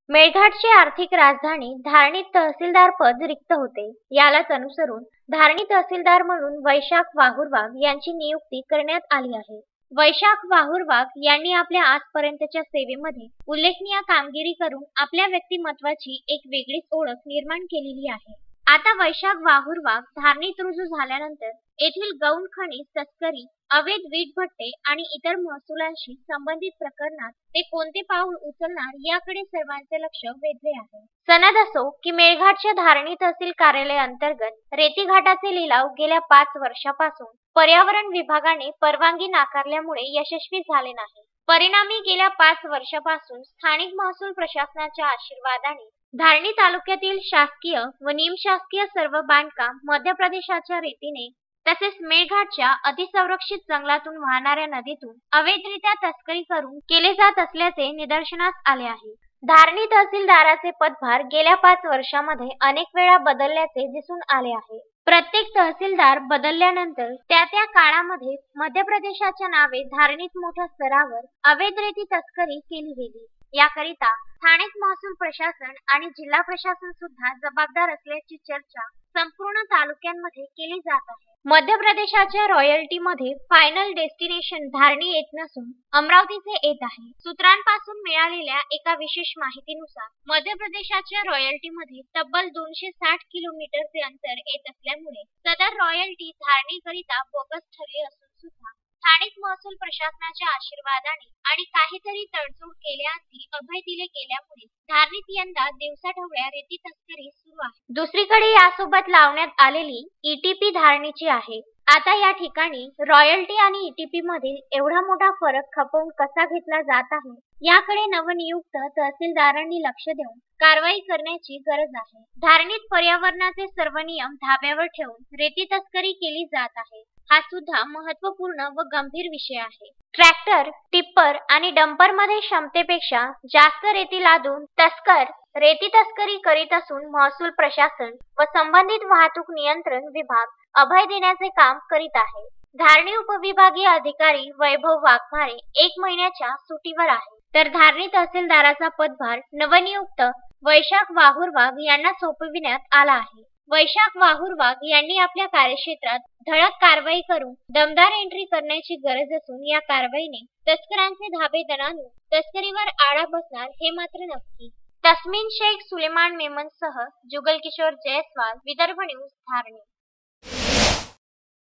मेळघाटची आर्थिक राजधानी धारणीत तहसीलदार पद रिक्त होते. यालाच अनुसरून धारणी तहसीलदार म्हणून वैशाख वाहुरवाघ यांची नियुक्ती करण्यात आली आहे. वैशाख वाहुरवाघ यांनी आपल्या आजपर्यंतच्या सेवेमध्ये उल्लेखनीय कामगिरी करून आपल्या व्यक्तिमत्वाची एक वेगळीच ओळख निर्माण केलेली आहे. आता वैशाख वाहुरवाघ धारणीत रुजू झाल्यानंतर येथील गौण खनिज तस्करी, अवैध वीट भट्टे आणि इतर महसुलांशी संबंधित प्रकरणात ते कोणते पाऊल उचलणार याकडे सर्वांचे लक्ष वेधले आहे. सनद असो की मेळघाटच्या धारणी तहसील कार्यालय अंतर्गत रेती घाटाचे लिलाव गेल्या 5 वर्षापासून पर्यावरण विभागाने परवानगी नाकारल्यामुळे यशस्वी झाले नाही. परिणामी गेल्या 5 वर्षापासून स्थानिक महसूल प्रशासनाच्या आशीर्वादाने धारणी तालुक्यातील शासकीय व निमशासकीय सर्व बांधकाम मध्य प्रदेशाच्या रेतीने तसेच मेळघाटच्या अतिसंरक्षित जंगलातून वाहणाऱ्या नदीतून अवैधरित्या तस्करी करून केले जात असल्याचे निदर्शनास आले आहे. धारणी तहसीलदाराचे पदभार गेल्या 5 वर्षांमध्ये अनेक वेळा बदलल्याचे दिसून आले आहे. प्रत्येक तहसीलदार बदलल्यानंतर त्या काळामध्ये मध्य प्रदेशाच्या नावे धारणीत मोठ्या स्तरावर अवैध रेती तस्करी केली गेली. याकरिता स्थानिक महसूल प्रशासन आणि जिल्हा प्रशासन सुद्धा जबाबदार असल्याची चर्चा संपूर्ण तालुक्यांमध्ये केली जात आहे. मध्य प्रदेशाच्या रॉयल्टीमध्ये फायनल डेस्टिनेशन धारणी येत नसून अमरावतीचे येत आहे. सूत्रांपासून मिळालेल्या एका विशेष माहितीनुसार मध्य प्रदेशाच्या रॉयल्टीमध्ये तब्बल 260 किलोमीटरचे अंतर येत असल्यामुळे सदर रॉयल्टी धारणीकरिता बोगस ठरली असून सुद्धा स्थानिक महसूल प्रशासनाच्या आशीर्वादाने आणि काहीतरी तडजोड केल्याअंती अभय दिले गेल्यामुळे धारणीत यंदा दिवसाढवळ्या रेती तस्करी सुरू आहे. दुसरीकडे यासोबत लावण्यात आलेली ईटीपी धारणीची आहे. आता या ठिकाणी रॉयल्टी आणि ईटीपी मधील एवढा मोठा फरक खपवून कसा घेतला जात आहे याकडे नवनियुक्त तहसीलदारांनी लक्ष देऊन कारवाई करण्याची गरज आहे. धारणीत पर्यावरणाचे सर्व नियम धाब्यावर ठेवून रेती तस्करी केली जात आहे. हा सुद्धा महत्त्वपूर्ण व गंभीर विषय आहे. ट्रॅक्टर, टिप्पर आणि डंपर मध्ये क्षमतेपेक्षा जास्त रेती लादून तस्कर रेती तस्करी करीत असून महसूल प्रशासन व संबंधित वाहतूक नियंत्रण विभाग अभय देण्याचे काम करीत आहे. धारणी उपविभागीय अधिकारी वैभव वाघमारे 1 महिन्याच्या सुटीवर आहे, तर धारणी तहसीलदाराचा पदभार नवनियुक्त वैशाख वाहुरवाघ यांना सोपविण्यात आला आहे. वैशाख वाहुरवाघ यांनी आपल्या कार्यक्षेत्रात धडक कारवाई करून दमदार एंट्री करण्याची गरज असून या कारवाईने तस्करांचे धाबे दणाणून तस्करीवर आळा बसणार हे मात्र नक्की. तस्मीन शेख सुलेमान मेमनसह जुगल किशोर जयस्वाल, विदर्भ न्यूज, धारणी.